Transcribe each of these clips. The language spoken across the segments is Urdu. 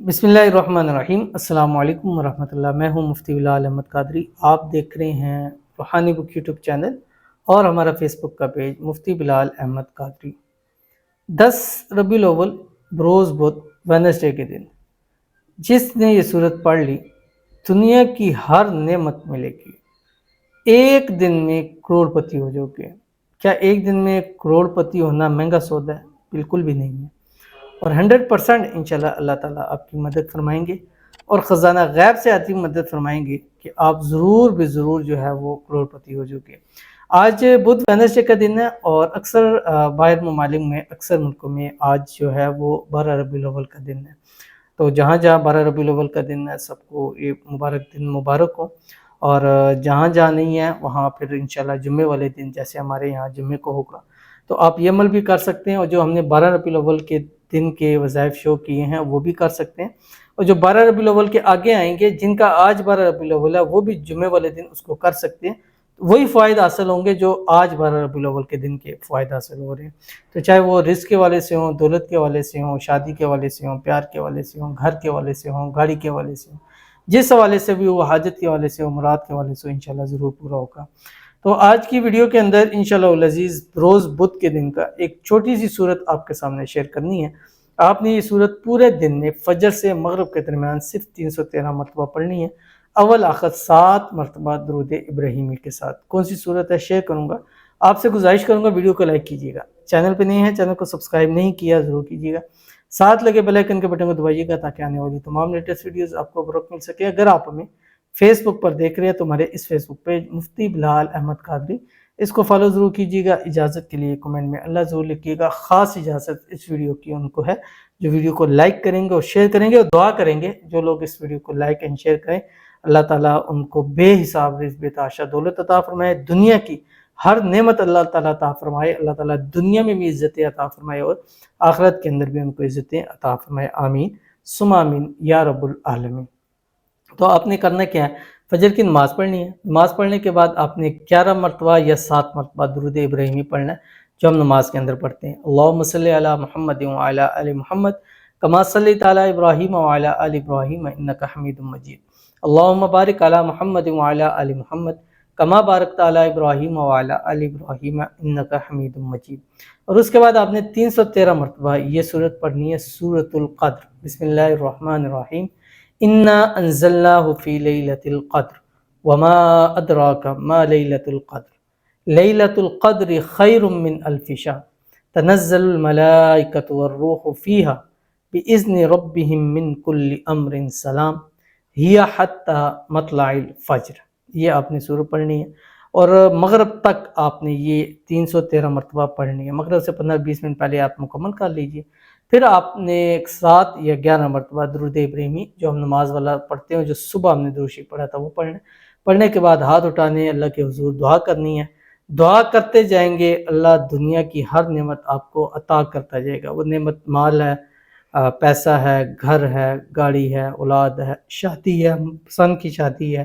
بسم اللہ الرحمن الرحیم۔ السلام علیکم ورحمۃ اللہ۔ میں ہوں مفتی بلال احمد قادری۔ آپ دیکھ رہے ہیں روحانی بک یوٹیوب چینل اور ہمارا فیس بک کا پیج مفتی بلال احمد قادری۔ 10 ربیع الاول بروز بدھ وینسڈے کے دن جس نے یہ صورت پڑھ لی دنیا کی ہر نعمت ملے گی، ایک دن میں کروڑ پتی ہو جاؤ گے۔ کیا ایک دن میں کروڑ پتی ہونا مہنگا سودا ہے؟ بالکل بھی نہیں ہے، اور 100% انشاءاللہ اللہ تعالیٰ آپ کی مدد فرمائیں گے اور خزانہ غیب سے آتی مدد فرمائیں گے کہ آپ ضرور بے ضرور جو ہے وہ کروڑ پتی ہو جاؤ گے۔ آج بدھ وینسڈے کا دن ہے، اور اکثر باہر ممالک میں اکثر ملکوں میں آج جو ہے وہ 12 ربیع الاول کا دن ہے۔ تو جہاں جہاں 12 ربیع الاول کا دن ہے سب کو یہ دن مبارک ہو، اور جہاں جہاں نہیں ہے وہاں پھر انشاءاللہ جمعے والے دن جیسے ہمارے یہاں جمعے کو ہوگا تو آپ یہ عمل بھی کر سکتے ہیں، اور جو ہم نے 12 ربیع الاول کے دن کے وظائف شو کیے ہیں وہ بھی کر سکتے ہیں، اور جو 12 ربیع الاول کے آگے آئیں گے جن کا آج 12 ربیع الاول ہے وہ بھی جمعے والے دن اس کو کر سکتے ہیں، وہی فوائد حاصل ہوں گے جو آج 12 ربیع الاول کے دن کے فوائد حاصل ہو رہے ہیں۔ تو چاہے وہ رزق کے والے سے ہوں، دولت کے والے سے ہوں، شادی کے والے سے ہوں، پیار کے والے سے ہوں، گھر کے والے سے ہوں، گاڑی کے والے سے ہوں، جس حوالے سے بھی وہ حاجت کے والے سے ہو، مراد کے والے سے ہو، انشاءاللہ ضرور پورا ہوگا۔ تو آج کی ویڈیو کے اندر انشاءاللہ العزیز روز بدھ کے دن کا ایک چھوٹی سی صورت آپ کے سامنے شیئر کرنی ہے۔ آپ نے یہ صورت پورے دن میں فجر سے مغرب کے درمیان صرف 313 مرتبہ پڑھنی ہے، اول آخر 7 مرتبہ درود ابراہیمی کے ساتھ۔ کون سی صورت ہے شیئر کروں گا، آپ سے گزارش کروں گا ویڈیو کو لائک کیجیے گا، چینل پہ نہیں ہے چینل کو سبسکرائب نہیں کیا ضرور کیجیے گا، ساتھ لگے بیل آئیکن کے بٹن کو دبائیے گا تاکہ آنے والی تمام لیٹسٹ ویڈیوز آپ کو بروقت مل سکے۔ اگر آپ ہمیں فیس بک پر دیکھ رہے ہیں تو ہمارے اس فیس بک پیج مفتی بلال احمد قادری اس کو فالو ضرور کیجیے گا۔ اجازت کے لیے کمنٹ میں اللہ ضرور لکھیے گا، خاص اجازت اس ویڈیو کی ان کو ہے جو ویڈیو کو لائک کریں گے اور شیئر کریں گے، اور دعا کریں گے جو لوگ اس ویڈیو کو لائک اینڈ شیئر کریں اللہ تعالیٰ ان کو بے حساب رزق بے تحاشا دولت عطا فرمائے، دنیا کی ہر نعمت اللہ تعالیٰ عطا فرمائے، اللہ تعالیٰ دنیا میں بھی عزتیں عطا فرمائے اور آخرت کے اندر بھی ان کو عزتیں عطا فرمائے، آمین ثم آمین یا رب العالمین۔ تو آپ نے کرنا کیا ہے، فجر کی نماز پڑھنی ہے، نماز پڑھنے کے بعد آپ نے 11 مرتبہ یا 7 مرتبہ درود ابراہیمی پڑھنا ہے جو ہم نماز کے اندر پڑھتے ہیں۔ اللہم صلی علی محمد وعلی آل محمد کما صلیت علی ابراہیم وعلی آل ابراہیم انک حمید مجید، اللہم بارک علی محمد وعلی آل محمد کما بارکت علی ابراہیم وعلی آل ابراہیم انک حمید مجید۔ اور اس کے بعد آپ نے 313 مرتبہ یہ سورت پڑھنی ہے، سورۃ القدر۔ بسم اللہ الرحمن الرحیم، انا انزلناہ فی لیلۃ القدر وما ادراک ما لیلۃ القدر لیلۃ القدر خیر من الف شہر تنزل الملائکۃ والروح فیہا باذن ربہم من کل امر سلام ہی حتی مطلع الفجر۔ یہ آپ نے سورت پڑھنی ہے، اور مغرب تک آپ نے یہ 313 مرتبہ پڑھنی ہے، مغرب سے 15-20 منٹ پہلے آپ مکمل کر لیجئے۔ پھر آپ نے 7 یا 11 مرتبہ درود ابراہیمی جو ہم نماز والا پڑھتے ہیں، جو صبح ہم نے درود شریف پڑھا تھا وہ پڑھنے کے بعد ہاتھ اٹھانے، اللہ کے حضور دعا کرنی ہے، دعا کرتے جائیں گے، اللہ دنیا کی ہر نعمت آپ کو عطا کرتا جائے گا۔ وہ نعمت مال ہے، پیسہ ہے، گھر ہے، گاڑی ہے، اولاد ہے، شادی ہے، پسند کی شادی ہے،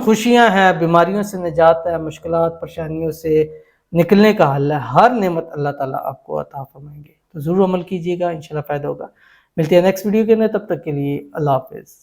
خوشیاں ہیں، بیماریوں سے نجات ہے، مشکلات پریشانیوں سے نکلنے کا حل ہے، ہر نعمت اللہ تعالیٰ آپ کو عطا فرمائیں گے۔ تو ضرور عمل کیجیے گا، انشاءاللہ فائدہ ہوگا۔ ملتے ہیں نیکسٹ ویڈیو کے اندر، تب تک کے لیے اللہ حافظ۔